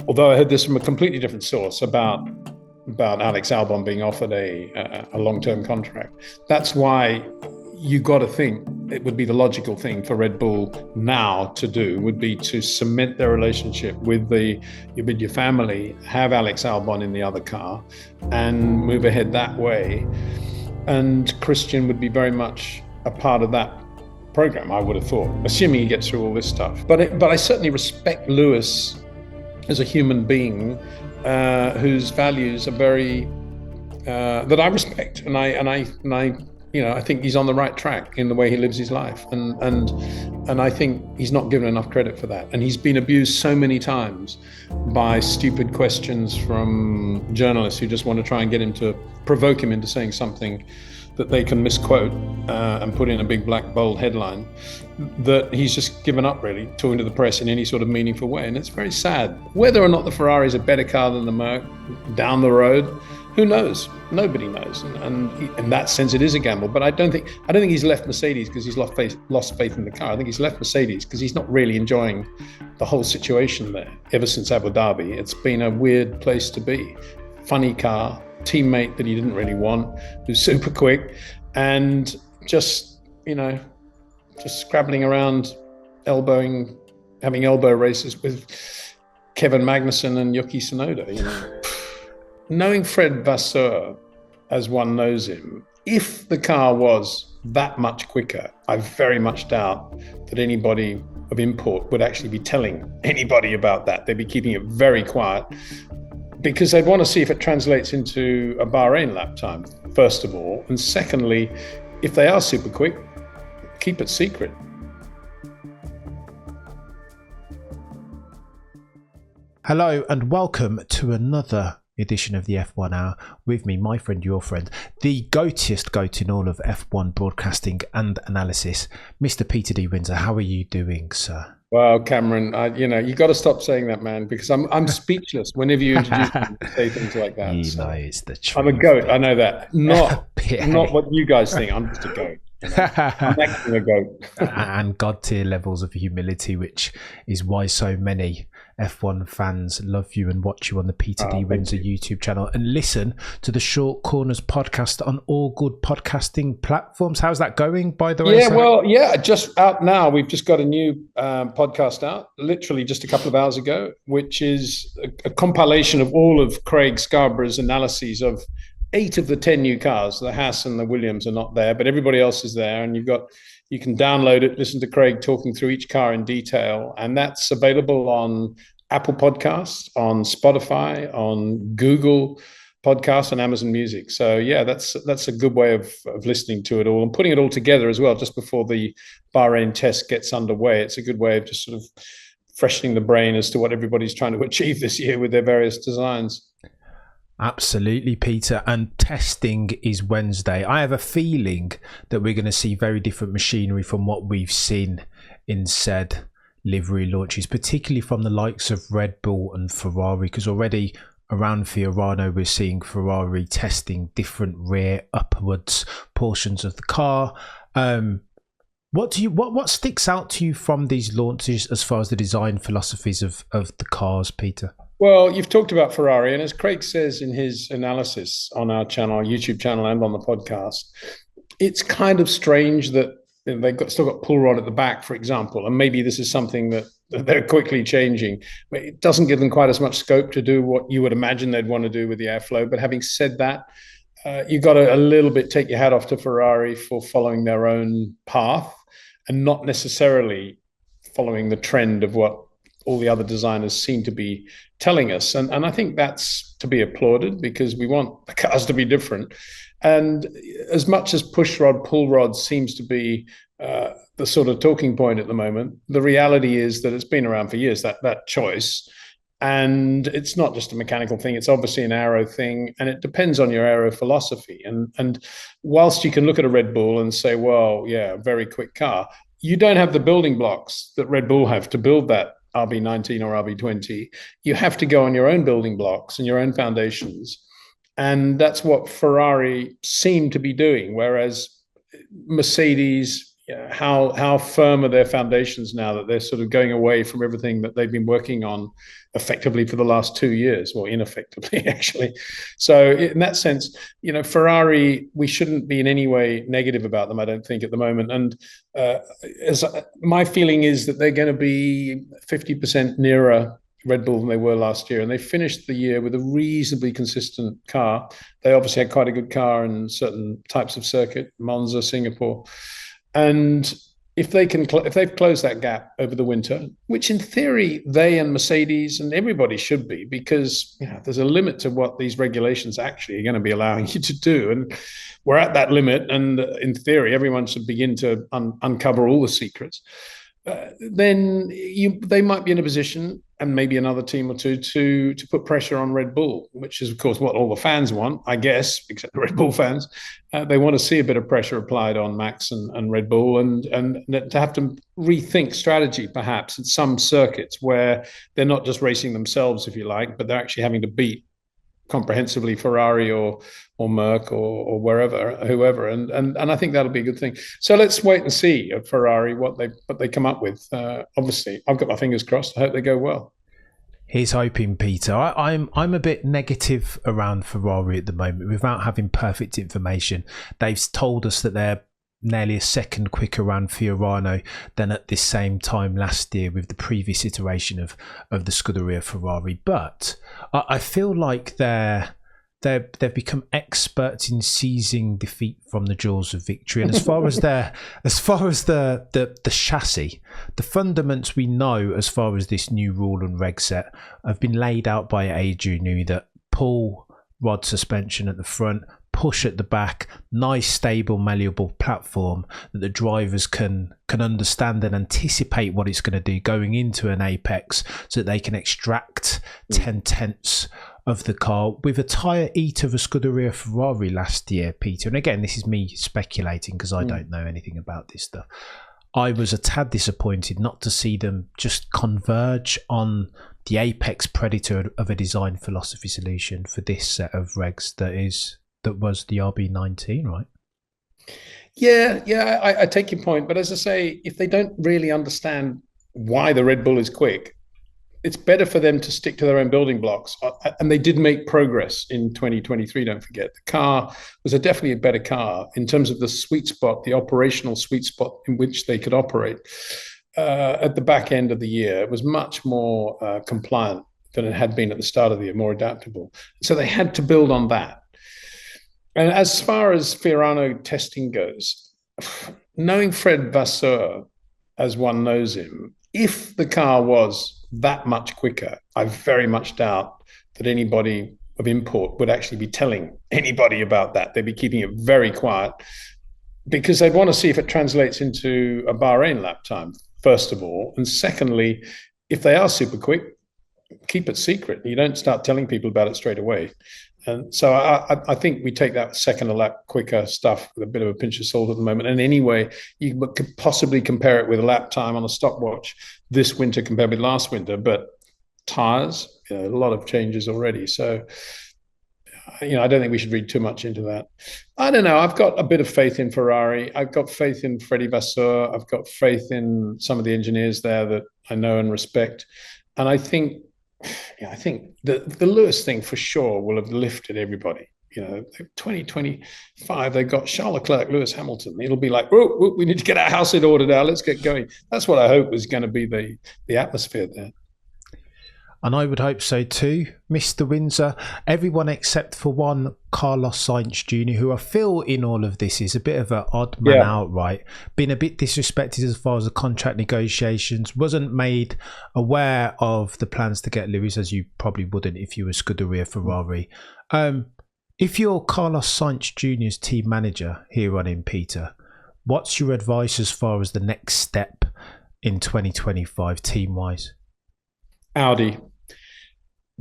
Although I heard this from a completely different source about Alex Albon being offered a long-term contract. That's why you got to think it would be the logical thing for Red Bull now to do would be to cement their relationship with your family, have Alex Albon in the other car, and move ahead that way. And Christian would be very much a part of that program, I would have thought, assuming he gets through all this stuff. But I certainly respect Lewis as a human being whose values are very that I respect, and I think he's on the right track in the way he lives his life, and I think he's not given enough credit for that. And he's been abused so many times by stupid questions from journalists who just want to try and get him to provoke him into saying something that they can misquote and put in a big black bold headline, that he's just given up really talking to the press in any sort of meaningful way. And it's very sad. Whether or not the Ferrari is a better car than the Merc down the road, who knows? Nobody knows. And in that sense, it is a gamble. But I don't think he's left Mercedes because he's lost faith in the car. I think he's left Mercedes because he's not really enjoying the whole situation there. Ever since Abu Dhabi, it's been a weird place to be. Funny car, teammate that he didn't really want, who's super quick, and just scrabbling around, having elbow races with Kevin Magnussen and Yuki Tsunoda. Knowing Fred Vasseur as one knows him, if the car was that much quicker, I very much doubt that anybody of import would actually be telling anybody about that. They'd be keeping it very quiet, because they'd want to see if it translates into a Bahrain lap time, first of all. And secondly, if they are super quick, keep it secret. Hello and welcome to another edition of the F1 Hour. With me, my friend, your friend, the goatiest goat in all of F1 broadcasting and analysis, Mr. Peter D. Windsor. How are you doing, sir? Well, Cameron, you got to stop saying that, man, because I'm speechless whenever you introduce me to say things like that. It's the truth. I'm a goat, I know that. Not what you guys think. I'm just a goat. I'm actually a goat. And God tier levels of humility, which is why so many F1 fans love you and watch you on the Peter D. Windsor YouTube channel and listen to the Short Corners podcast on all good podcasting platforms. How's that going, by the way? Just out now. We've just got a new podcast out, literally just a couple of hours ago, which is a compilation of all of Craig Scarborough's analyses of 8 of the 10 new cars. The Haas and the Williams are not there, but everybody else is there, and you can download it, listen to Craig talking through each car in detail, and that's available on Apple Podcasts, on Spotify, on Google Podcasts, and Amazon Music. So yeah, that's a good way of listening to it all and putting it all together as well, just before the Bahrain test gets underway. It's a good way of just sort of freshening the brain as to what everybody's trying to achieve this year with their various designs. Absolutely, Peter. And testing is Wednesday. I have a feeling that we're going to see very different machinery from what we've seen in said livery launches, particularly from the likes of Red Bull and Ferrari, because already around Fiorano we're seeing Ferrari testing different rear upwards portions of the car. What sticks out to you from these launches as far as the design philosophies of the cars, Peter? Well, you've talked about Ferrari, and as Craig says in his analysis on our channel, our YouTube channel, and on the podcast, it's kind of strange that they've still got pull rod at the back, for example, and maybe this is something that they're quickly changing. But it doesn't give them quite as much scope to do what you would imagine they'd want to do with the airflow. But having said that, you've got to a little bit take your hat off to Ferrari for following their own path and not necessarily following the trend of what all the other designers seem to be telling us. And I think that's to be applauded, because we want the cars to be different. And as much as push rod, pull rod seems to be the sort of talking point at the moment, the reality is that it's been around for years, that choice. And it's not just a mechanical thing, it's obviously an aero thing, and it depends on your aero philosophy. And whilst you can look at a Red Bull and say, well, yeah, very quick car, you don't have the building blocks that Red Bull have to build that RB19 or RB20. You have to go on your own building blocks and your own foundations. And that's what Ferrari seem to be doing. Whereas Mercedes, how firm are their foundations now that they're sort of going away from everything that they've been working on effectively for the last 2 years, or ineffectively, actually. So in that sense, Ferrari, we shouldn't be in any way negative about them, I don't think, at the moment. And as my feeling is that they're going to be 50% nearer Red Bull than they were last year, and they finished the year with a reasonably consistent car. They obviously had quite a good car in certain types of circuit, Monza, Singapore. And if they've closed that gap over the winter, which in theory they and Mercedes and everybody should be, because there's a limit to what these regulations actually are going to be allowing you to do, and we're at that limit. And in theory, everyone should begin to uncover all the secrets. Then they might be in a position, and maybe another team or two, to put pressure on Red Bull, which is, of course, what all the fans want, I guess, except the Red Bull fans. They want to see a bit of pressure applied on Max and Red Bull, and to have to rethink strategy, perhaps, in some circuits where they're not just racing themselves, if you like, but they're actually having to beat comprehensively Ferrari or Merc or whoever, and I think that'll be a good thing. So let's wait and see at Ferrari what they come up with. Obviously, I've got my fingers crossed. I hope they go well. Here's hoping, Peter. I'm a bit negative around Ferrari at the moment without having perfect information. They've told us that they're nearly a second quicker around Fiorano than at this same time last year with the previous iteration of the Scuderia Ferrari. But I feel like they've become experts in seizing defeat from the jaws of victory. And as far as the chassis, the fundaments we know as far as this new rule and reg set have been laid out by Adrian Newey, that pull rod suspension at the front, push at the back, nice stable malleable platform that the drivers can understand and anticipate what it's going to do going into an apex, so that they can extract 10/10ths of the car with a tyre eat of a Scuderia Ferrari last year, Peter. And again, this is me speculating because I don't know anything about this stuff. I was a tad disappointed not to see them just converge on the apex predator of a design philosophy solution for this set of regs that was the RB19, right? Yeah, I take your point. But as I say, if they don't really understand why the Red Bull is quick, it's better for them to stick to their own building blocks. And they did make progress in 2023, don't forget. The car was definitely a better car in terms of the sweet spot, the operational sweet spot in which they could operate. At the back end of the year, it was much more compliant than it had been at the start of the year, more adaptable. So they had to build on that. And as far as Fiorano testing goes, knowing Fred Vasseur as one knows him, if the car was that much quicker, I very much doubt that anybody of import would actually be telling anybody about that. They'd be keeping it very quiet because they'd want to see if it translates into a Bahrain lap time, first of all. And secondly, if they are super quick, keep it secret. You don't start telling people about it straight away. And so I think we take that second a lap quicker stuff with a bit of a pinch of salt at the moment. And anyway, you could possibly compare it with a lap time on a stopwatch this winter compared with last winter. But tyres, a lot of changes already. So, I don't think we should read too much into that. I don't know. I've got a bit of faith in Ferrari. I've got faith in Freddie Vasseur. I've got faith in some of the engineers there that I know and respect. And I think the Lewis thing for sure will have lifted everybody. 2025, they've got Charles Leclerc, Lewis Hamilton. It'll be like, whoa, we need to get our house in order now. Let's get going. That's what I hope is going to be the atmosphere there. And I would hope so too, Mr. Windsor. Everyone except for one, Carlos Sainz Jr., who I feel in all of this is a bit of an odd man out, right? Been a bit disrespected as far as the contract negotiations, wasn't made aware of the plans to get Lewis, as you probably wouldn't if you were Scuderia Ferrari. If you're Carlos Sainz Jr.'s team manager here on in, Peter, what's your advice as far as the next step in 2025 team-wise? Audi.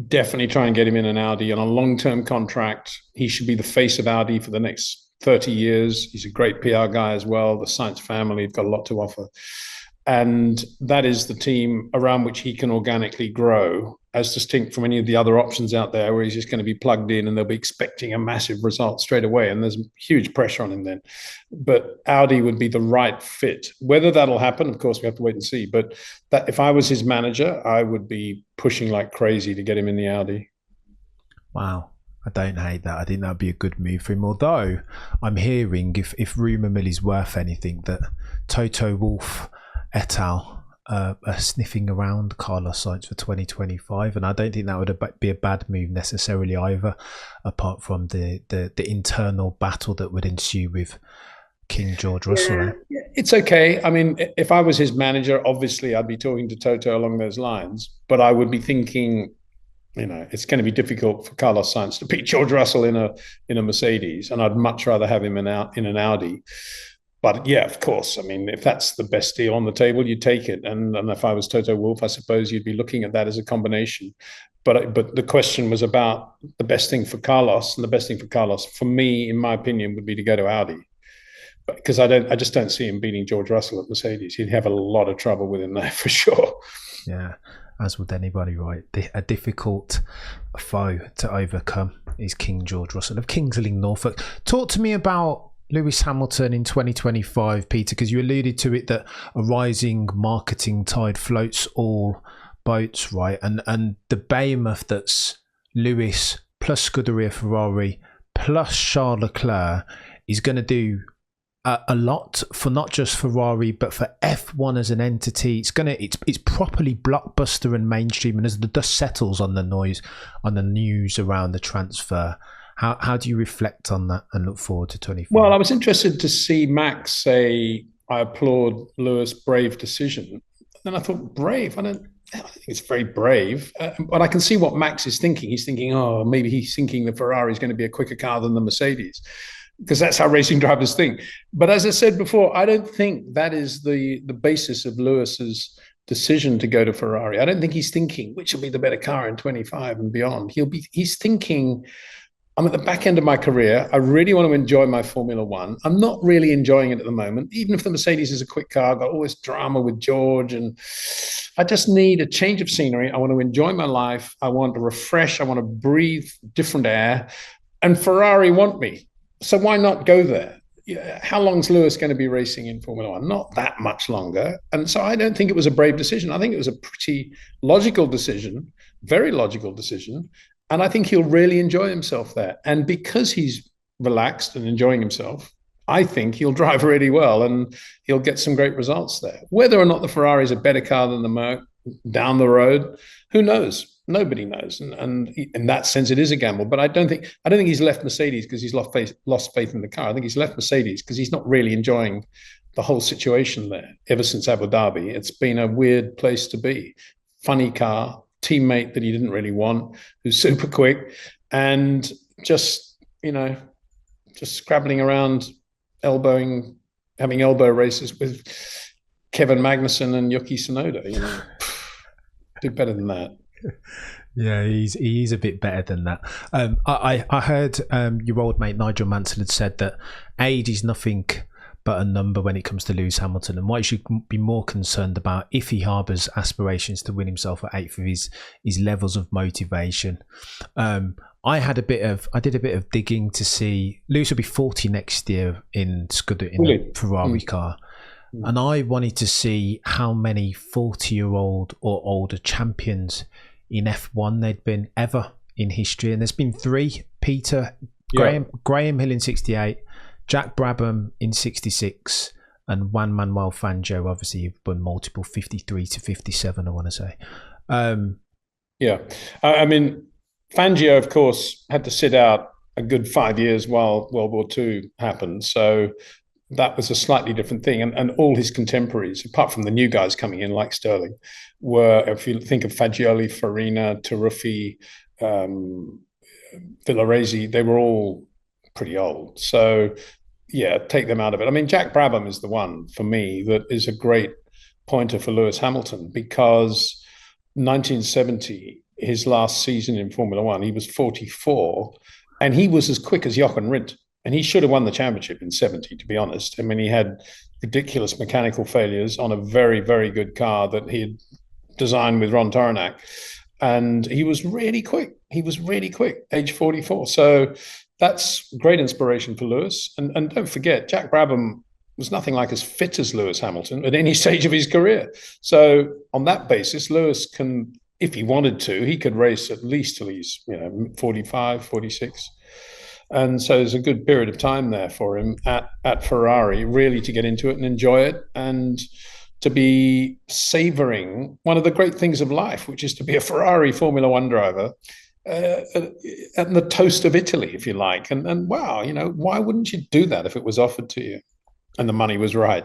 Definitely try and get him in an Audi on a long-term contract. He should be the face of Audi for the next 30 years. He's a great PR guy as well. The Sainz family have got a lot to offer. And that is the team around which he can organically grow, as distinct from any of the other options out there where he's just going to be plugged in and they'll be expecting a massive result straight away. And there's huge pressure on him then. But Audi would be the right fit. Whether that'll happen, of course, we have to wait and see. But that, if I was his manager, I would be pushing like crazy to get him in the Audi. Wow. I don't hate that. I think that'd be a good move for him. Although I'm hearing, if rumour mill is worth anything, that Toto Wolff et al. Are sniffing around Carlos Sainz for 2025, and I don't think that would be a bad move necessarily either, apart from the internal battle that would ensue with King George Russell. Yeah, it's okay. I mean, if I was his manager, obviously I'd be talking to Toto along those lines, but I would be thinking, it's going to be difficult for Carlos Sainz to beat George Russell in a Mercedes, and I'd much rather have him in an Audi. But yeah, of course. I mean, if that's the best deal on the table, you take it. And if I was Toto Wolff, I suppose you'd be looking at that as a combination. But the question was about the best thing for Carlos, and the best thing for Carlos, for me, in my opinion, would be to go to Audi. Because I just don't see him beating George Russell at Mercedes. He'd have a lot of trouble with him there for sure. Yeah, as would anybody, right? A difficult foe to overcome is King George Russell of Kingsley, Norfolk. Talk to me about Lewis Hamilton in 2025, Peter, because you alluded to it, that a rising marketing tide floats all boats, right? And the behemoth that's Lewis plus Scuderia Ferrari plus Charles Leclerc is going to do a lot for not just Ferrari but for F1 as an entity. It's properly blockbuster and mainstream, and as the dust settles on the news around the transfer, how do you reflect on that and look forward to 25? Well, I was interested to see Max say, I applaud Lewis' brave decision. Then I thought, brave? I don't think it's very brave. But I can see what Max is thinking. He's thinking, maybe he's thinking the Ferrari is going to be a quicker car than the Mercedes, because that's how racing drivers think. But as I said before, I don't think that is the basis of Lewis's decision to go to Ferrari. I don't think he's thinking which will be the better car in 25 and beyond. He's thinking, I'm at the back end of my career. I really want to enjoy my Formula One. I'm not really enjoying it at the moment. Even if the Mercedes is a quick car, I've got all this drama with George, and I just need a change of scenery. I want to enjoy my life. I want to refresh. I want to breathe different air. And Ferrari want me. So why not go there? How long is Lewis going to be racing in Formula One? Not that much longer. And so I don't think it was a brave decision. I think it was a pretty logical decision, very logical decision. And I think he'll really enjoy himself there. And because he's relaxed and enjoying himself, I think he'll drive really well and he'll get some great results there. Whether or not the Ferrari is a better car than the Merc down the road, who knows? Nobody knows. And in that sense, it is a gamble. But I don't think he's left Mercedes because he's lost faith in the car. I think he's left Mercedes because he's not really enjoying the whole situation there ever since Abu Dhabi. It's been a weird place to be. Funny car, teammate that he didn't really want, who's super quick, and just scrabbling around, having elbow races with Kevin Magnussen and Yuki Tsunoda. Do better than that. Yeah, he is a bit better than that. I heard your old mate Nigel Mansell had said that age is nothing but a number when it comes to Lewis Hamilton, and what he should be more concerned about, if he harbours aspirations to win himself at eighth, of his levels of motivation. I did a bit of digging to see Lewis will be 40 next year in a Ferrari car. And I wanted to see how many 40-year-old or older champions in F1 there'd been ever in history. And there's been 3, Peter, Graham Hill in 68, Jack Brabham in 66, and Juan Manuel Fangio. Obviously, you've won multiple 53 to 57, I want to say. I mean, Fangio, of course, had to sit out a good 5 years while World War II happened. So that was a slightly different thing. And all his contemporaries, apart from the new guys coming in like Sterling, were, if you think of Fagioli, Farina, Taruffi, Villaresi, they were all pretty old. So, yeah, take them out of it. I mean, Jack Brabham is the one, for me, that is a great pointer for Lewis Hamilton, because 1970, his last season in Formula One, he was 44, and he was as quick as Jochen Rindt. And he should have won the championship in 70, to be honest. I mean, he had ridiculous mechanical failures on a very, very good car that he had designed with Ron Toronac. And he was really quick. Age 44. So that's great inspiration for Lewis. And don't forget, Jack Brabham was nothing like as fit as Lewis Hamilton at any stage of his career. So on that basis, Lewis can, if he wanted to, he could race at least till he's 45, 46. And so there's a good period of time there for him at Ferrari, really to get into it and enjoy it, and to be savoring one of the great things of life, which is to be a Ferrari Formula One driver at the toast of Italy, if you like. And wow, why wouldn't you do that if it was offered to you and the money was right?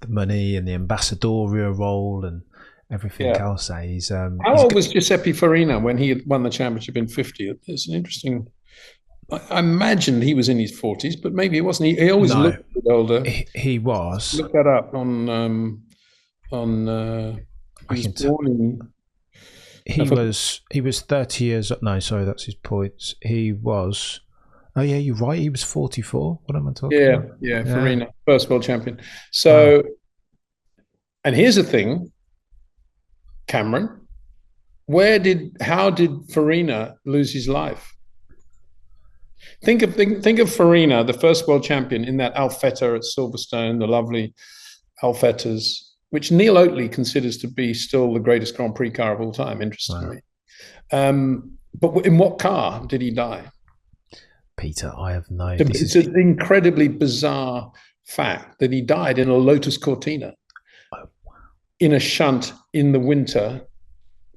The money and the ambassadorial role and everything else. How old was Giuseppe Farina when he had won the championship in 50? It's an interesting... I imagined he was in his 40s, but maybe he wasn't. He always looked a bit older. He was. Look that up on. He was born in. He was 30 years. No, sorry, that's his points. He was. Oh yeah, you're right. He was 44. What am I talking about? Yeah, Farina, first world champion. So, and here's the thing, Cameron. How did Farina lose his life? Think of Farina, the first world champion, in that Alfetta at Silverstone, the lovely Alfettas, which Neil Oatley considers to be still the greatest Grand Prix car of all time, interestingly. Wow. But in what car did he die? Peter, I have no... It's an incredibly bizarre fact that he died in a Lotus Cortina in a shunt in the winter,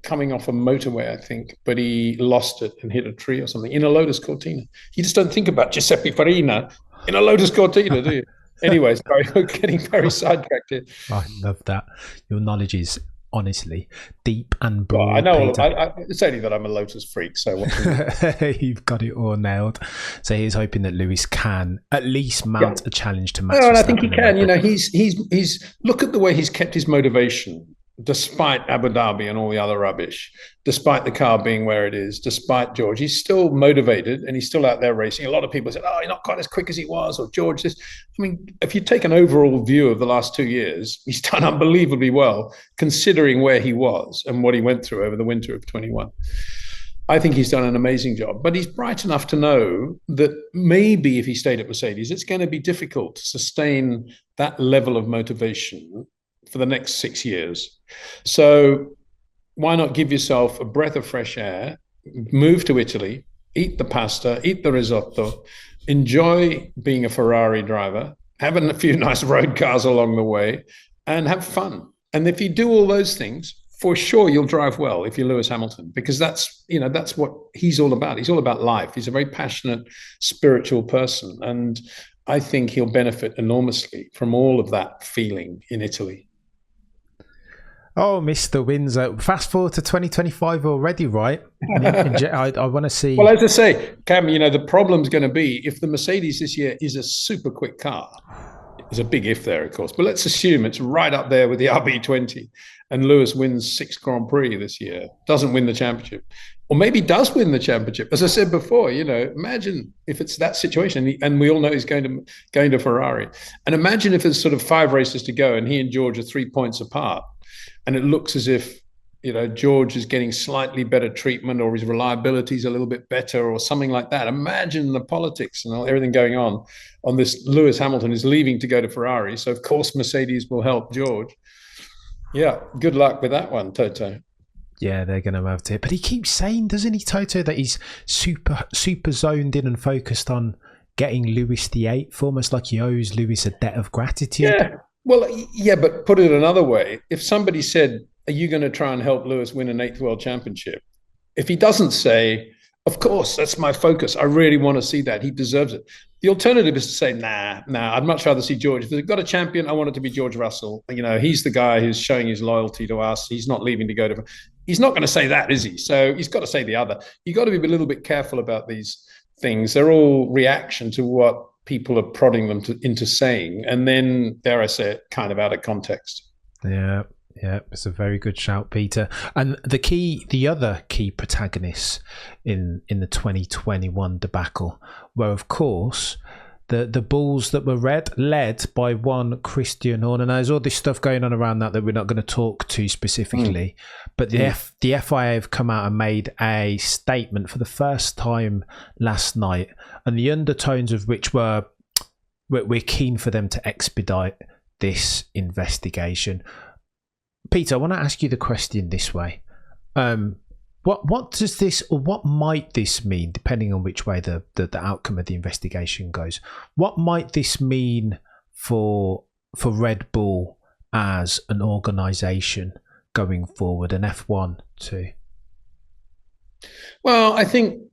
coming off a motorway, I think, but he lost it and hit a tree or something in a Lotus Cortina. You just don't think about Giuseppe Farina in a Lotus Cortina, do you? Anyway, sorry, we're getting very sidetracked here. I love that. Your knowledge is honestly deep and broad. Well, I know. It's only that I'm a Lotus freak, so what you've got it all nailed. So he's hoping that Lewis can at least mount a challenge to Max. No, and I think he can. He's look at the way he's kept his motivation. Despite Abu Dhabi and all the other rubbish, despite the car being where it is, despite George, he's still motivated and he's still out there racing. A lot of people said, he's not quite as quick as he was, or George this. I mean, if you take an overall view of the last 2 years, he's done unbelievably well, considering where he was and what he went through over the winter of 21. I think he's done an amazing job, but he's bright enough to know that maybe if he stayed at Mercedes, it's going to be difficult to sustain that level of motivation for the next 6 years. So why not give yourself a breath of fresh air, move to Italy, eat the pasta, eat the risotto, enjoy being a Ferrari driver, having a few nice road cars along the way, and have fun. And if you do all those things, for sure you'll drive well if you're Lewis Hamilton, because that's what he's all about. He's all about life. He's a very passionate, spiritual person. And I think he'll benefit enormously from all of that feeling in Italy. Oh, Mr. Windsor. Fast forward to 2025 already, right? I want to see... Well, as I say, Cam, the problem's going to be if the Mercedes this year is a super quick car. There's a big if there, of course, but let's assume it's right up there with the RB20 and Lewis wins 6 Grand Prix this year, doesn't win the championship, or maybe does win the championship. As I said before, imagine if it's that situation, and we all know he's going to Ferrari. And imagine if there's sort of 5 races to go and he and George are 3 points apart. And it looks as if, George is getting slightly better treatment, or his reliability is a little bit better, or something like that. Imagine the politics and everything going on this. Lewis Hamilton is leaving to go to Ferrari. So, of course, Mercedes will help George. Yeah, good luck with that one, Toto. Yeah, they're going to have to. But he keeps saying, doesn't he, Toto, that he's super zoned in and focused on getting Lewis the 8th, almost like he owes Lewis a debt of gratitude. Yeah. Well, yeah, but put it another way. If somebody said, are you going to try and help Lewis win an 8th world championship? If he doesn't say, of course, that's my focus, I really want to see that, he deserves it. The alternative is to say, nah, I'd much rather see George. If they've got a champion, I want it to be George Russell. He's the guy who's showing his loyalty to us. He's not leaving to go to... He's not going to say that, is he? So he's got to say the other. You've got to be a little bit careful about these things. They're all reaction to what people are prodding them into saying, and then, dare I say it, kind of out of context. Yeah, Yeah, it's a very good shout, Peter. And the other key protagonists in the 2021 debacle were, of course, the Bulls that were led by one Christian Horner. Now, there's all this stuff going on around that we're not going to talk to specifically, but the FIA have come out and made a statement for the first time last night, and the undertones of which we're keen for them to expedite this investigation. Peter, I want to ask you the question this way. What does this, or what might this mean, depending on which way the outcome of the investigation goes? What might this mean for Red Bull as an organisation going forward, and F1 too? Well, I think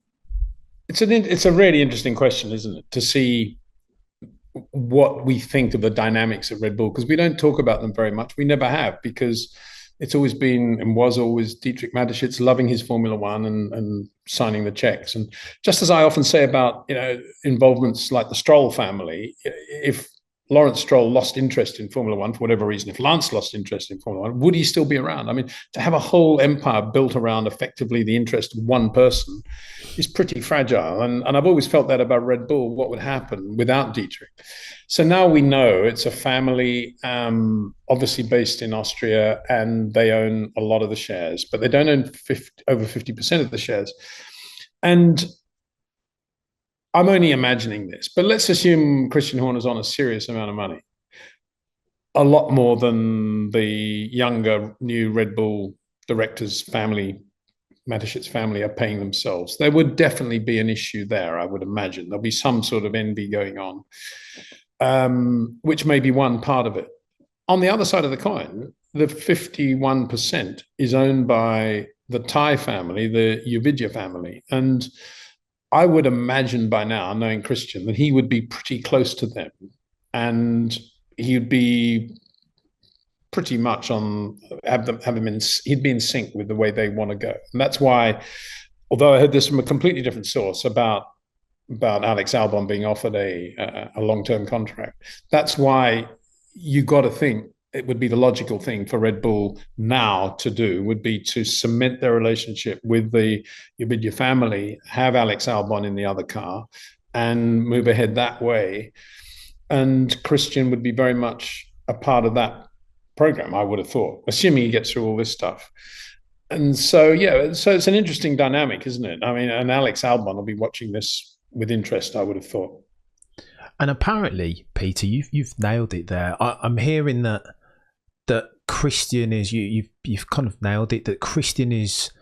it's a really interesting question, isn't it, to see what we think of the dynamics of Red Bull, because we don't talk about them very much. We never have, because it's always been and was always Dietrich Mateschitz loving his Formula One and signing the checks. And just as I often say about, involvements like the Stroll family, if Lawrence Stroll lost interest in Formula One for whatever reason, if Lance lost interest in Formula One, would he still be around? I mean, to have a whole empire built around effectively the interest of one person is pretty fragile. And I've always felt that about Red Bull, what would happen without Dietrich. So now we know it's a family, obviously based in Austria, and they own a lot of the shares, but they don't own over 50% of the shares. And I'm only imagining this, but let's assume Christian Horner's on a serious amount of money, a lot more than the younger, new Red Bull directors' family, Mateschitz family, are paying themselves. There would definitely be an issue there, I would imagine. There'll be some sort of envy going on, which may be one part of it. On the other side of the coin, the 51% is owned by the Thai family, the Uvidya family. And I would imagine by now, knowing Christian, that he would be pretty close to them, and he'd be pretty much he'd be in sync with the way they want to go. And that's why, although I heard this from a completely different source about Alex Albon being offered a long-term contract, that's why you got to think it would be the logical thing for Red Bull now to do, would be to cement their relationship with the Uvidya family, have Alex Albon in the other car, and move ahead that way. And Christian would be very much a part of that program, I would have thought, assuming he gets through all this stuff. And so, so it's an interesting dynamic, isn't it? I mean, and Alex Albon will be watching this with interest, I would have thought. And apparently, Peter, you've nailed it there. I'm hearing that Christian is you've kind of nailed it. That Christian is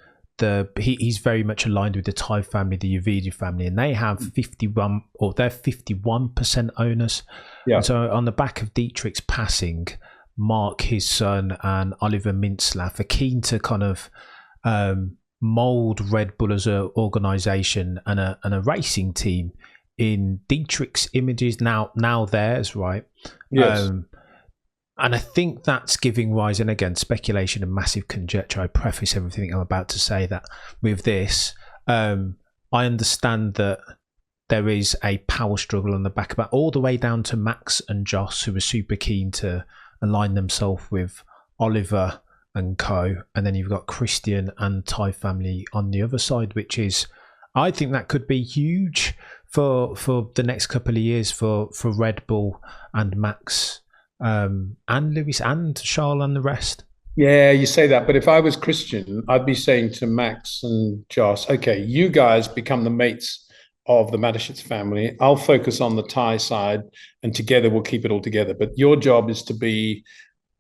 he's very much aligned with the Thai family, the Uvidya family, and they have 51% owners. Yeah. And so on the back of Dietrich's passing, Mark, his son, and Oliver Mintzlaff are keen to kind of mould Red Bull as an organisation and a racing team in Dietrich's images, now theirs, right? Yes. And I think that's giving rise, and again, speculation and massive conjecture. I preface everything I'm about to say that with this. I understand that there is a power struggle on the back of that, all the way down to Max and Joss, who are super keen to align themselves with Oliver and co. And then you've got Christian and Thai family on the other side, which is, I think that could be huge for the next couple of years for Red Bull and Max. And Lewis and Charles and the rest. Yeah, you say that, but if I was Christian, I'd be saying to Max and Joss, okay, you guys become the mates of the Mateschitz family. I'll focus on the Thai side, and together we'll keep it all together. But your job is to be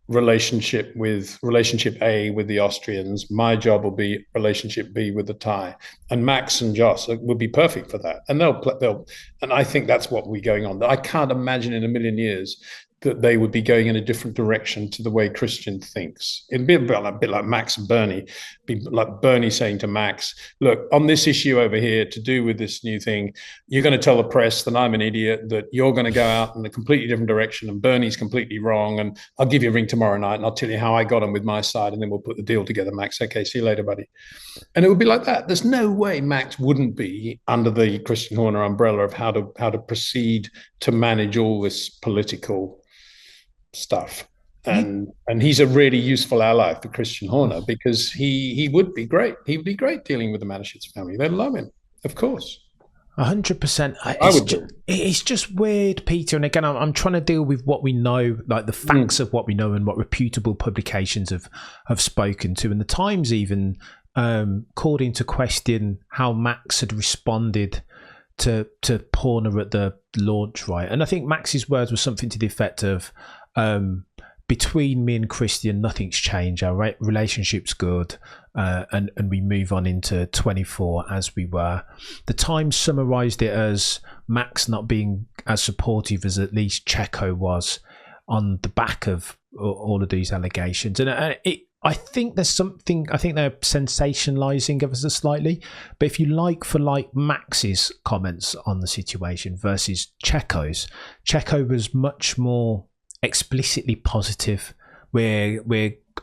relationship A with the Austrians. My job will be relationship B with the Thai. And Max and Joss would be perfect for that. And and I think that's what we're going on. I can't imagine in a million years that they would be going in a different direction to the way Christian thinks. It'd be a bit like Max and Bernie, be like Bernie saying to Max, look, on this issue over here to do with this new thing, you're going to tell the press that I'm an idiot, that you're going to go out in a completely different direction and Bernie's completely wrong, and I'll give you a ring tomorrow night and I'll tell you how I got on with my side, and then we'll put the deal together, Max. Okay, see you later, buddy. And it would be like that. There's no way Max wouldn't be under the Christian Horner umbrella of how to proceed to manage all this political stuff. And he's a really useful ally for Christian Horner because he would be great. He would be great dealing with the Mateschitz family. They'd love him, of course. 100%. I would do. It's just weird, Peter. And again, I'm trying to deal with what we know, like the facts of what we know and what reputable publications have spoken to. And the Times even called into question how Max had responded to Horner at the launch, right? And I think Max's words were something to the effect of, between me and Christian, nothing's changed. Our relationship's good, and we move on into 24 as we were. The Times summarised it as Max not being as supportive as at least Checo was on the back of all of these allegations. And I think there's something, I think they're sensationalising of us slightly. But if you like for like Max's comments on the situation versus Checo's, Checo was much more explicitly positive. We're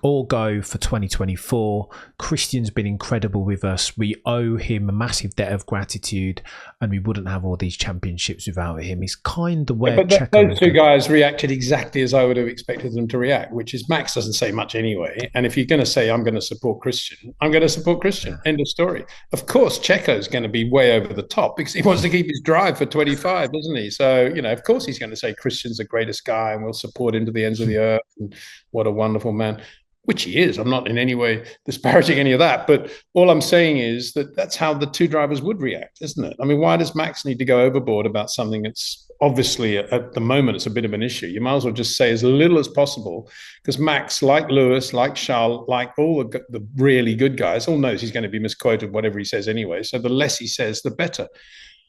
all go for 2024. Christian's been incredible with us. We owe him a massive debt of gratitude, and we wouldn't have all these championships without him. He's kind of where but those two guys reacted exactly as I would have expected them to react, which is Max doesn't say much anyway. And if you're going to say, I'm going to support Christian, I'm going to support Christian. Yeah. End of story. Of course, Checo's going to be way over the top because he wants to keep his drive for 25, doesn't he? So, of course he's going to say Christian's the greatest guy and we'll support him to the ends of the earth. And what a wonderful man. Which he is. I'm not in any way disparaging any of that. But all I'm saying is that that's how the two drivers would react, isn't it? I mean, why does Max need to go overboard about something that's obviously at the moment it's a bit of an issue? You might as well just say as little as possible because Max, like Lewis, like Charles, like all the really good guys, all knows he's going to be misquoted whatever he says anyway. So the less he says, the better.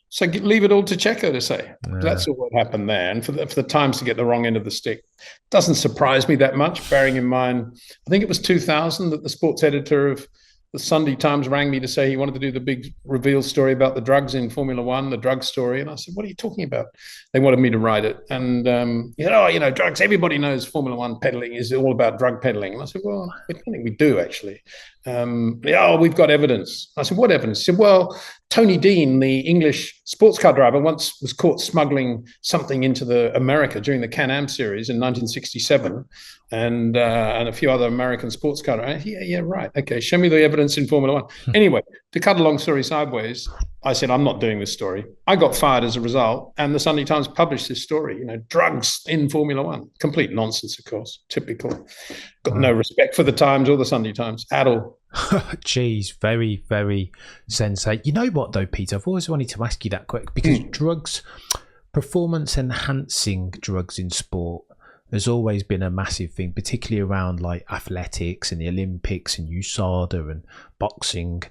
So leave it all to Checo to say. Yeah. That's all what happened there. And for the Times to get the wrong end of the stick doesn't surprise me that much, bearing in mind, I think it was 2000 that the sports editor of the Sunday Times rang me to say he wanted to do the big reveal story about the drugs in Formula One, the drug story. And I said, what are you talking about? They wanted me to write it. And he said, drugs, everybody knows Formula One peddling is all about drug peddling. And I said, well, I don't think we do, actually. We've got evidence. I said, what evidence? He said, well, Tony Dean, the English sports car driver, once was caught smuggling something into America during the Can-Am series in 1967, and a few other American sports car drivers. Yeah, right. Okay, show me the evidence in Formula One. Anyway, to cut a long story sideways, I said, I'm not doing this story. I got fired as a result, and the Sunday Times published this story, drugs in Formula One. Complete nonsense, of course. Typical. Got no respect for the Times or the Sunday Times at all. Geez, very, very sensate. You know what, though, Peter? I've always wanted to ask you that quick because drugs, performance-enhancing drugs in sport has always been a massive thing, particularly around like athletics and the Olympics and USADA and boxing.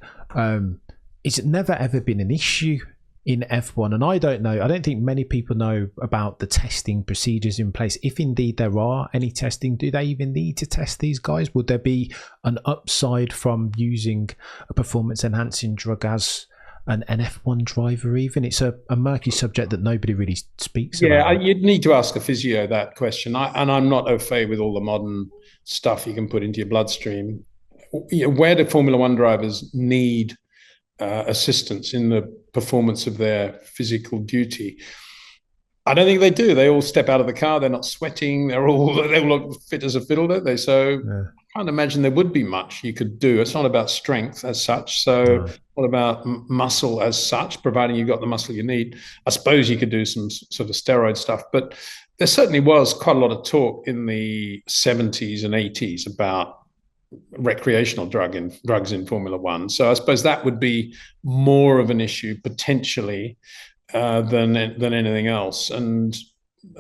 It's never, ever been an issue in F1. And I don't think many people know about the testing procedures in place. If indeed there are any testing, do they even need to test these guys? Would there be an upside from using a performance-enhancing drug as an F1 driver even? It's a murky subject that nobody really speaks about. Yeah, you'd need to ask a physio that question. I'm not au fait with all the modern stuff you can put into your bloodstream. Where do Formula One drivers need assistance in the performance of their physical duty? I don't think they do. They all step out of the car. They're not sweating. They all look fit as a fiddle, don't they? So yeah. I can't imagine there would be much you could do. It's not about strength as such. So what about muscle as such, providing you've got the muscle you need? I suppose you could do some sort of steroid stuff, but there certainly was quite a lot of talk in the 70s and 80s about recreational drugs in Formula One. So I suppose that would be more of an issue potentially than anything else. And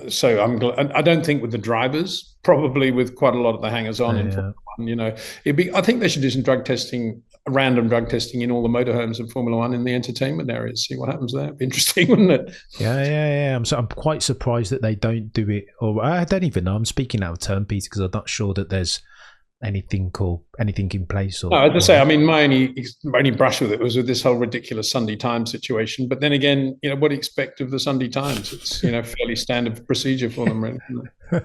so I don't think with the drivers, probably with quite a lot of the hangers-on in Formula One. I think they should do some drug testing, random drug testing in all the motorhomes in Formula One in the entertainment areas. See what happens there. It'd be interesting, wouldn't it? Yeah. I'm quite surprised that they don't do it. Or I don't even know. I'm speaking out of turn, Peter, because I'm not sure that there's anything in place. No, as I say, I mean, my only brush with it was with this whole ridiculous Sunday Times situation. But then again, what do you expect of the Sunday Times? It's fairly standard procedure for them, really.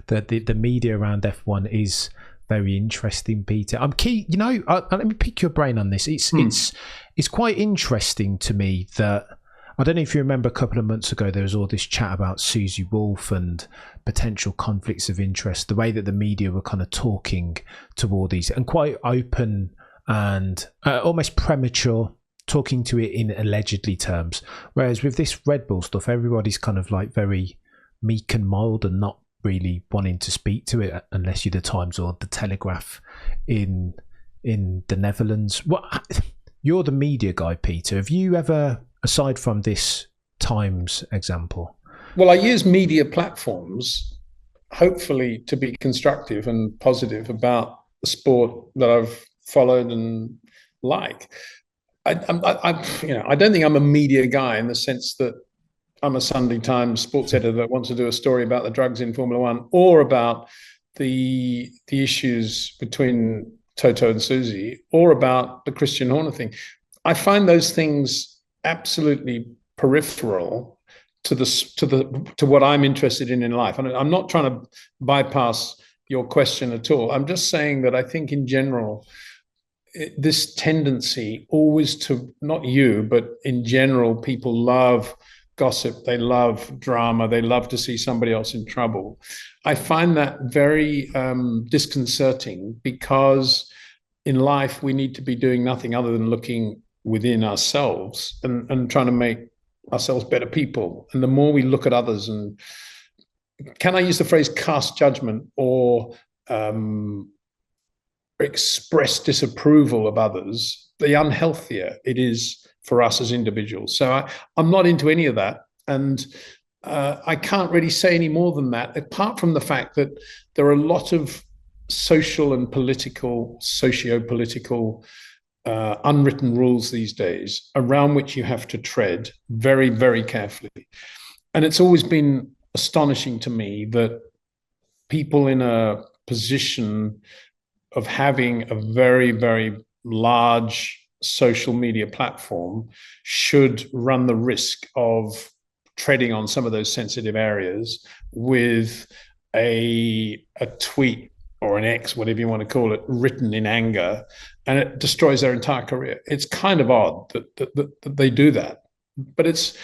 The media around F1 is very interesting, Peter. I'm keen. Let me pick your brain on this. It's quite interesting to me that I don't know if you remember a couple of months ago, there was all this chat about Susie Wolff and potential conflicts of interest, the way that the media were kind of talking to all these, and quite open and almost premature, talking to it in allegedly terms. Whereas with this Red Bull stuff, everybody's kind of like very meek and mild and not really wanting to speak to it unless you're the Times or the Telegraph in the Netherlands. You're the media guy, Peter. Have you ever, aside from this Times example? Well, I use media platforms, hopefully, to be constructive and positive about the sport that I've followed and like. I don't think I'm a media guy in the sense that I'm a Sunday Times sports editor that wants to do a story about the drugs in Formula One or about the issues between Toto and Susie or about the Christian Horner thing. I find those things absolutely peripheral to what I'm interested in life. And I'm not trying to bypass your question at all. I'm just saying that I think in general, this tendency always to, not you, but in general, people love gossip, they love drama, they love to see somebody else in trouble. I find that very disconcerting, because in life we need to be doing nothing other than looking within ourselves and trying to make ourselves better people. And the more we look at others and, can I use the phrase cast judgment or express disapproval of others, the unhealthier it is for us as individuals. So I'm not into any of that. And I can't really say any more than that, apart from the fact that there are a lot of social and political, socio-political unwritten rules these days around which you have to tread very, very carefully. And it's always been astonishing to me that people in a position of having a very, very large social media platform should run the risk of treading on some of those sensitive areas with a tweet or an X, whatever you want to call it, written in anger, and it destroys their entire career. It's kind of odd that they do that, but it's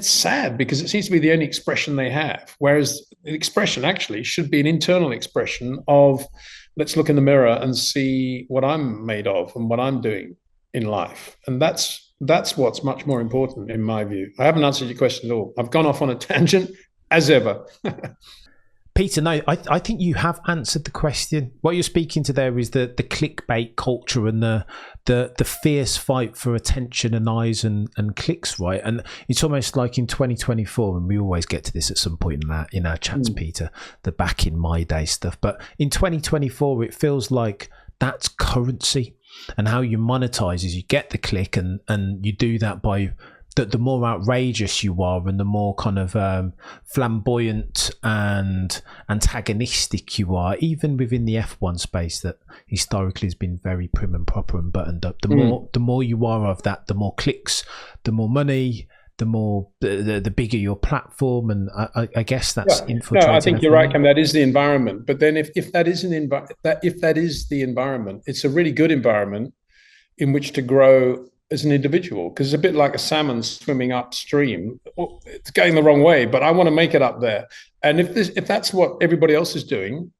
sad because it seems to be the only expression they have, whereas the expression actually should be an internal expression of, let's look in the mirror and see what I'm made of and what I'm doing in life. And that's what's much more important in my view. I haven't answered your question at all. I've gone off on a tangent as ever. Peter, no, I think you have answered the question. What you're speaking to there is the clickbait culture and the fierce fight for attention and eyes and clicks, right? And it's almost like in 2024, and we always get to this at some point in our chats, Peter, the back in my day stuff. But in 2024, it feels like that's currency, and how you monetize is you get the click, and you do that by the more outrageous you are and the more kind of flamboyant and antagonistic you are, even within the F1 space that historically has been very prim and proper and buttoned up. The more you are of that, the more clicks, the more money, the more the bigger your platform, and I guess that's infiltrating. No, I think you're right, Cam. That is the environment. But then if that is the environment, it's a really good environment in which to grow as an individual, because it's a bit like a salmon swimming upstream. It's going the wrong way, but I want to make it up there. And if that's what everybody else is doing,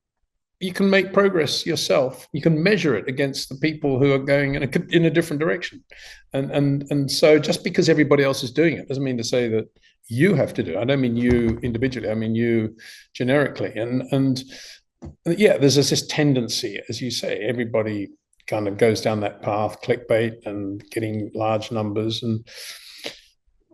you can make progress yourself. You can measure it against the people who are going in a different direction. And so just because everybody else is doing it doesn't mean to say that you have to do it. I don't mean you individually. I mean you generically. And yeah, there's this tendency, as you say, everybody kind of goes down that path, clickbait and getting large numbers. And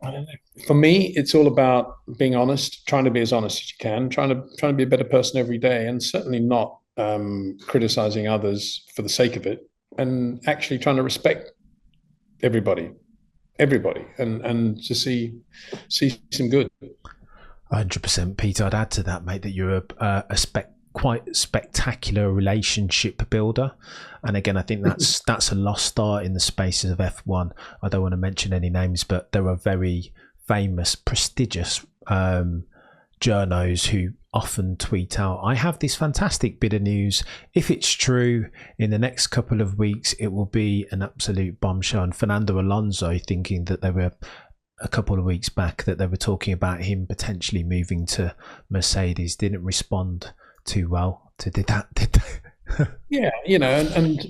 I don't know. For me, it's all about being honest, trying to be as honest as you can, trying to be a better person every day, and certainly not criticizing others for the sake of it, and actually trying to respect everybody, and to see some good. 100%, Peter. I'd add to that, mate, that you're quite spectacular relationship builder, and again I think that's a lost art in the spaces of F1. I don't want to mention any names, but there are very famous, prestigious journos who often tweet out, I have this fantastic bit of news. If it's true, in the next couple of weeks it will be an absolute bombshell. And Fernando Alonso thinking that they were a couple of weeks back that they were talking about him potentially moving to Mercedes. Didn't respond too well to did that. Yeah, and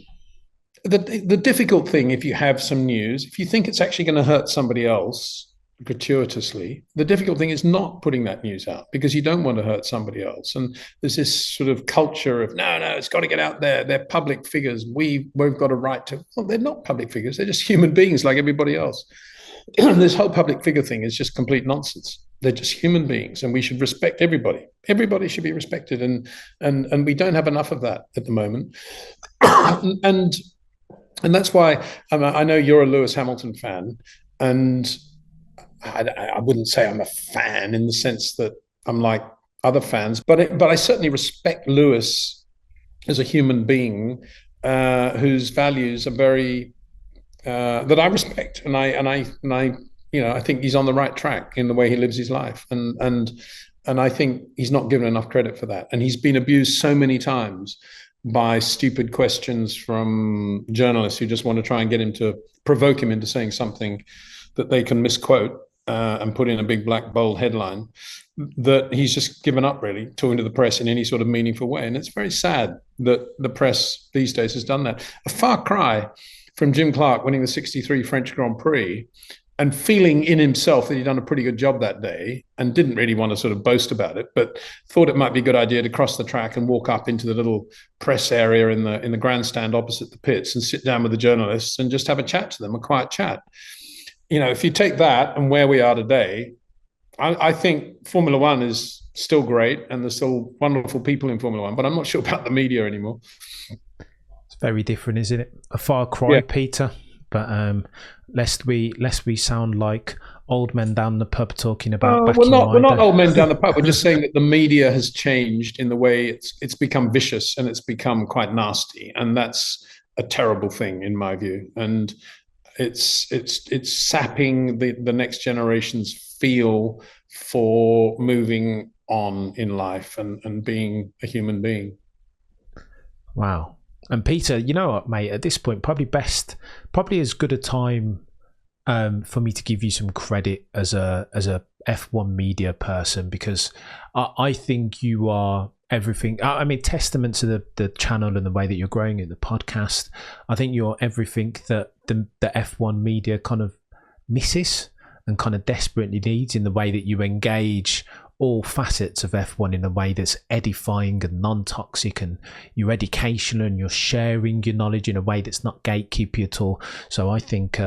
the difficult thing, if you have some news, if you think it's actually going to hurt somebody else gratuitously, the difficult thing is not putting that news out, because you don't want to hurt somebody else. And there's this sort of culture of no, it's got to get out there. They're public figures. We've got a right to. Well, they're not public figures. They're just human beings like everybody else. This whole public figure thing is just complete nonsense. They're just human beings, and we should respect everybody. Everybody should be respected, and we don't have enough of that at the moment. and that's why I know you're a Lewis Hamilton fan, and I wouldn't say I'm a fan in the sense that I'm like other fans, but I certainly respect Lewis as a human being whose values are very that I respect, and I think he's on the right track in the way he lives his life, and I think he's not given enough credit for that, and he's been abused so many times by stupid questions from journalists who just want to try and get him to provoke him into saying something that they can misquote and put in a big black bold headline, that he's just given up really talking to the press in any sort of meaningful way. And it's very sad that the press these days has done that. A far cry from Jim Clark winning the 63 French Grand Prix and feeling in himself that he'd done a pretty good job that day and didn't really want to sort of boast about it, but thought it might be a good idea to cross the track and walk up into the little press area in the grandstand opposite the pits and sit down with the journalists and just have a chat to them, a quiet chat. If you take that and where we are today, I think Formula One is still great and there's still wonderful people in Formula One, but I'm not sure about the media anymore. It's very different, isn't it? A far cry, yeah. Peter. But lest we sound like old men down the pub talking about. We're not old men down the pub. We're just saying that the media has changed in the way it's become vicious and it's become quite nasty, and that's a terrible thing in my view. And it's sapping the next generation's feel for moving on in life and being a human being. Wow. And Peter, you know what, mate, at this point, probably as good a time for me to give you some credit as a F1 media person, because I think you are everything. I mean, testament to the channel and the way that you're growing it, the podcast. I think you're everything that the F1 media kind of misses and kind of desperately needs, in the way that you engage all facets of F1 in a way that's edifying and non-toxic, and you're educational and you're sharing your knowledge in a way that's not gatekeepy at all. So I think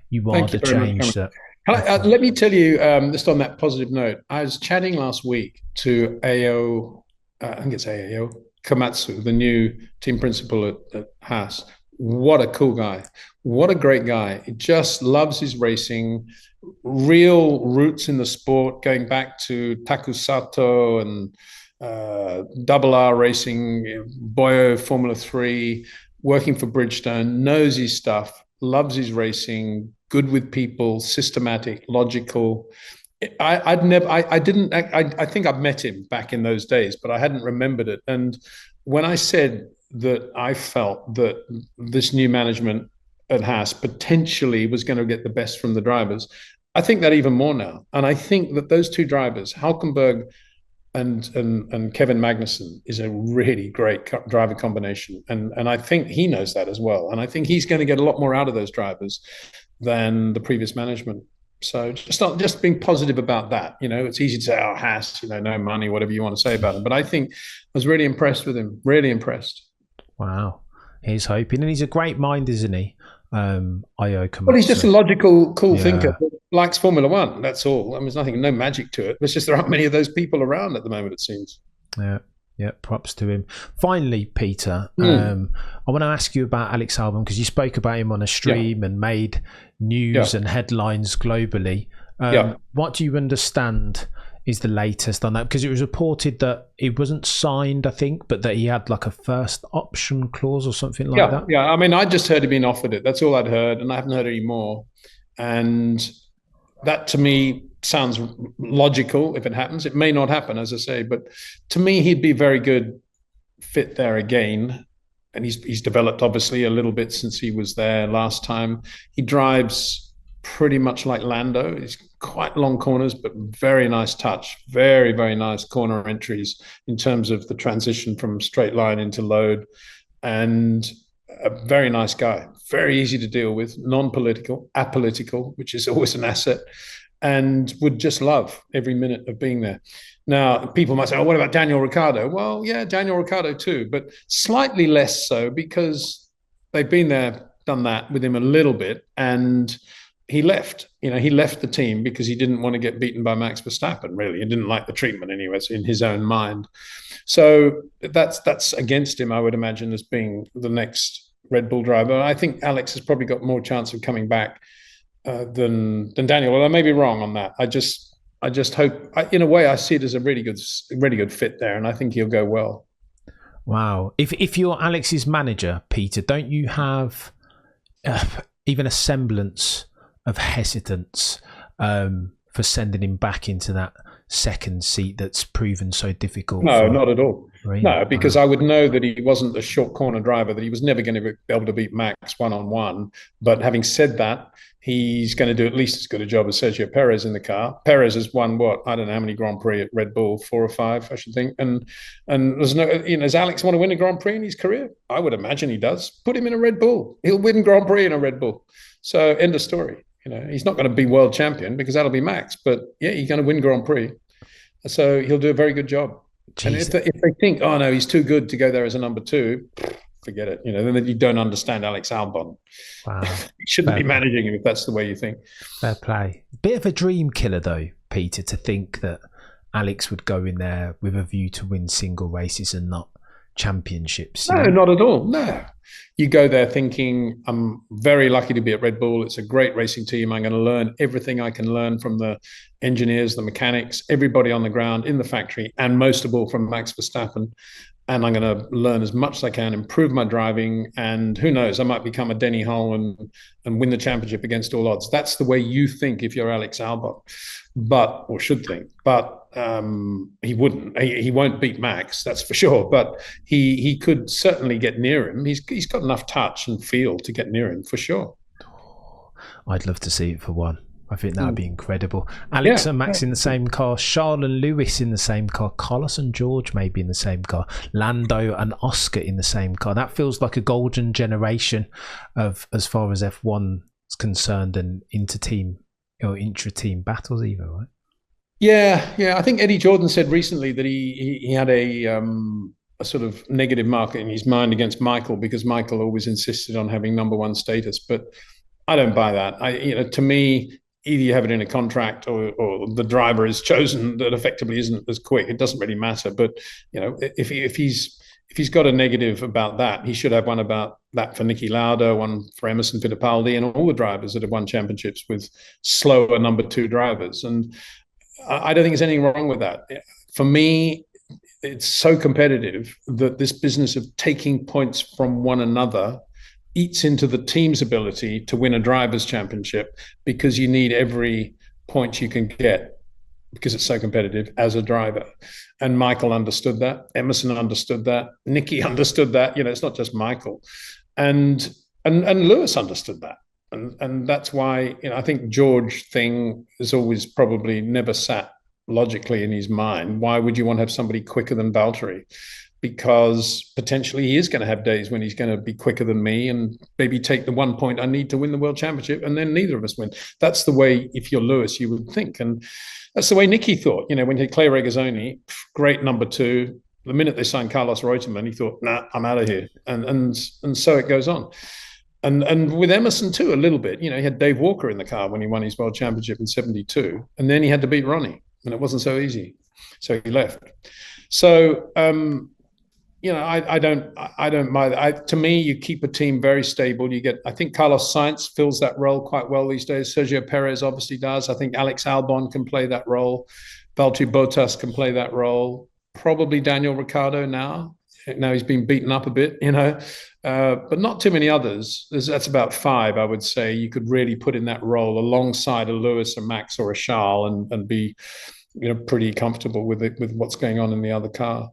you are the change that... let me tell you, just on that positive note, I was chatting last week to I think it's AAO Komatsu, the new team principal at Haas. What a cool guy. What a great guy. He just loves his racing, real roots in the sport, going back to Taku Sato and Double R racing, Boyo Formula 3, working for Bridgestone, knows his stuff, loves his racing, good with people, systematic, logical. I think I've met him back in those days, but I hadn't remembered it. And when I said that I felt that this new management at Haas potentially was going to get the best from the drivers, I think that even more now. And I think that those two drivers, Hülkenberg and Kevin Magnussen, is a really great driver combination. And I think he knows that as well. And I think he's going to get a lot more out of those drivers than the previous management. So just being positive about that. It's easy to say, oh, Haas, no money, whatever you want to say about him. But I think I was really impressed with him, really impressed. Wow. He's hoping. And he's a great mind, isn't he? Io Komatsu. Well, he's just a logical, cool thinker that likes Formula One. That's all. I mean, there's no magic to it. It's just there aren't many of those people around at the moment, it seems. Yeah, props to him. Finally, Peter, I want to ask you about Alex Albon, because you spoke about him on a stream and made news and headlines globally. What do you understand is the latest on that? Because it was reported that it wasn't signed, I think, but that he had like a first option clause or something like that. Yeah, I mean, I just heard he'd been offered it. That's all I'd heard, and I haven't heard any more. And that to me sounds logical if it happens. It may not happen, as I say, but to me, he'd be a very good fit there again. And he's developed, obviously, a little bit since he was there last time. He drives pretty much like Lando. It's quite long corners, but very nice touch. Very, very nice corner entries in terms of the transition from straight line into load. And a very nice guy, very easy to deal with, non-political, apolitical, which is always an asset, and would just love every minute of being there. Now, people might say, oh, what about Daniel Ricciardo? Well, yeah, Daniel Ricciardo too, but slightly less so because they've been there, done that with him a little bit, and he left. He left the team because he didn't want to get beaten by Max Verstappen, really. He didn't like the treatment anyway, in his own mind. So that's against him, I would imagine, as being the next Red Bull driver. I think Alex has probably got more chance of coming back than Daniel. Well, I may be wrong on that. I just hope, in a way, I see it as a really good fit there, and I think he'll go well. Wow. If you're Alex's manager, Peter, don't you have even a semblance of hesitance for sending him back into that second seat that's proven so difficult? No, not at all. Really? No, because I would know that he wasn't a short corner driver, that he was never going to be able to beat Max one-on-one. But having said that, he's going to do at least as good a job as Sergio Perez in the car. Perez has won I don't know how many Grand Prix at Red Bull, 4 or 5, I should think. And there's no, does Alex want to win a Grand Prix in his career? I would imagine he does. Put him in a Red Bull. He'll win Grand Prix in a Red Bull. So end of story. He's not going to be world champion because that'll be Max. But yeah, he's going to win Grand Prix. So he'll do a very good job. Jeez. And if they think, oh no, he's too good to go there as a number 2, forget it. Then you don't understand Alex Albon. Wow. You shouldn't be managing him if that's the way you think. Fair play. Bit of a dream killer though, Peter, to think that Alex would go in there with a view to win single races and not championships. No, not at all. No. You go there thinking, I'm very lucky to be at Red Bull. It's a great racing team. I'm going to learn everything I can learn from the engineers, the mechanics, everybody on the ground, in the factory, and most of all from Max Verstappen. And I'm going to learn as much as I can, improve my driving, and who knows, I might become a Denny Hull and win the championship against all odds. That's the way you think if you're Alex Albon, or should think. But he wouldn't. He won't beat Max, that's for sure. But he could certainly get near him. He's got enough touch and feel to get near him, for sure. I'd love to see it for one. I think that would be incredible. Alex and Max in the same car, Charles and Lewis in the same car, Carlos and George maybe in the same car, Lando and Oscar in the same car. That feels like a golden generation of, as far as F1 is concerned, and intra-team battles even, right? Yeah. I think Eddie Jordan said recently that he had a sort of negative mark in his mind against Michael because Michael always insisted on having number 1 status, but I don't buy that. To me, either you have it in a contract or the driver is chosen that effectively isn't as quick. It doesn't really matter. But if he's got a negative about that, he should have one about that for Niki Lauda, one for Emerson Fittipaldi, and all the drivers that have won championships with slower number 2 drivers. And I don't think there's anything wrong with that. For me, it's so competitive that this business of taking points from one another eats into the team's ability to win a driver's championship, because you need every point you can get because it's so competitive as a driver. And Michael understood that. Emerson understood that. Niki understood that. It's not just Michael. And Lewis understood that. And that's why I think George thing has always probably never sat logically in his mind. Why would you want to have somebody quicker than Valtteri? Because potentially he is going to have days when he's going to be quicker than me and maybe take the 1 point I need to win the world championship, and then neither of us win. That's the way, if you're Lewis, you would think. And that's the way Niki thought. When he had Clay Regazzoni, great number 2. The minute they signed Carlos Reutemann, he thought, nah, I'm out of here. And so it goes on. And with Emerson too, a little bit. He had Dave Walker in the car when he won his world championship in 72. And then he had to beat Ronnie. And it wasn't so easy. So he left. So, I don't mind. To me, you keep a team very stable. I think Carlos Sainz fills that role quite well these days. Sergio Perez obviously does. I think Alex Albon can play that role. Valtteri Bottas can play that role. Probably Daniel Ricciardo now. Now he's been beaten up a bit, but not too many others. That's about 5, I would say, you could really put in that role alongside a Lewis, a Max, or a Charles, and be, pretty comfortable with it, with what's going on in the other car.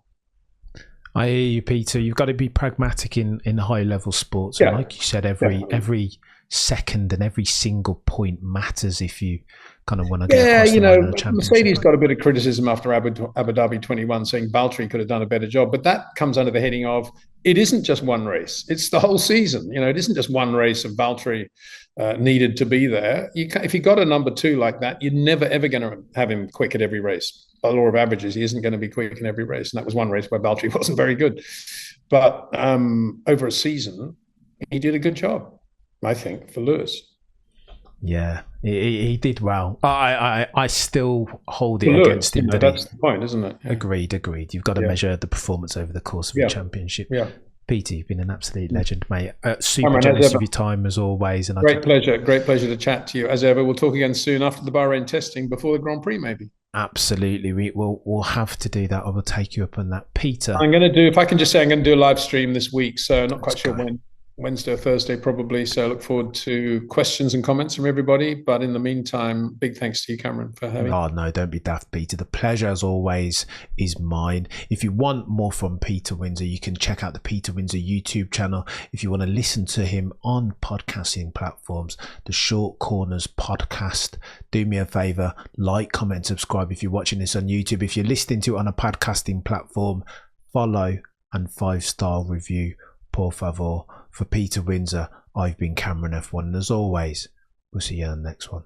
I hear you, Peter. You've got to be pragmatic in high level sports. Yeah. And like you said, every second and every single point matters if you kind of want to get Yeah, across you the line know, in the championship. Mercedes got a bit of criticism after Abu Dhabi 21 saying Valtteri could have done a better job, but that comes under the heading of it isn't just one race, it's the whole season. You know, it isn't just one race of Valtteri needed to be there. If you got a number two like that, you're never, ever going to have him quick at every race. By law of averages, he isn't going to be quick in every race. And that was one race where Valtteri wasn't very good. But over a season, he did a good job, I think, for Lewis. Yeah, he did well. I still hold it Lewis, against him. That's the point, isn't it? Yeah. Agreed. You've got to measure the performance over the course of a championship. Yeah. Peter, you've been an absolute legend, mate. Super generous of your time as always. And great pleasure to chat to you as ever. We'll talk again soon after the Bahrain testing, before the Grand Prix, maybe. Absolutely, we'll have to do that. I will take you up on that, Peter. I'm going to do a live stream this week, so not quite sure when. Wednesday or Thursday probably, so I look forward to questions and comments from everybody. But in the meantime, big thanks to you, Cameron, for having me. Oh no, don't be daft, Peter. The pleasure as always is mine. If you want more from Peter Windsor, you can check out the Peter Windsor YouTube channel. If you want to listen to him on podcasting platforms, the Short Corners podcast, do me a favor, like, comment, subscribe if you're watching this on YouTube. If you're listening to it on a podcasting platform, follow and 5-star review, por favor. For Peter Windsor, I've been Cameron F1, and as always, we'll see you on the next one.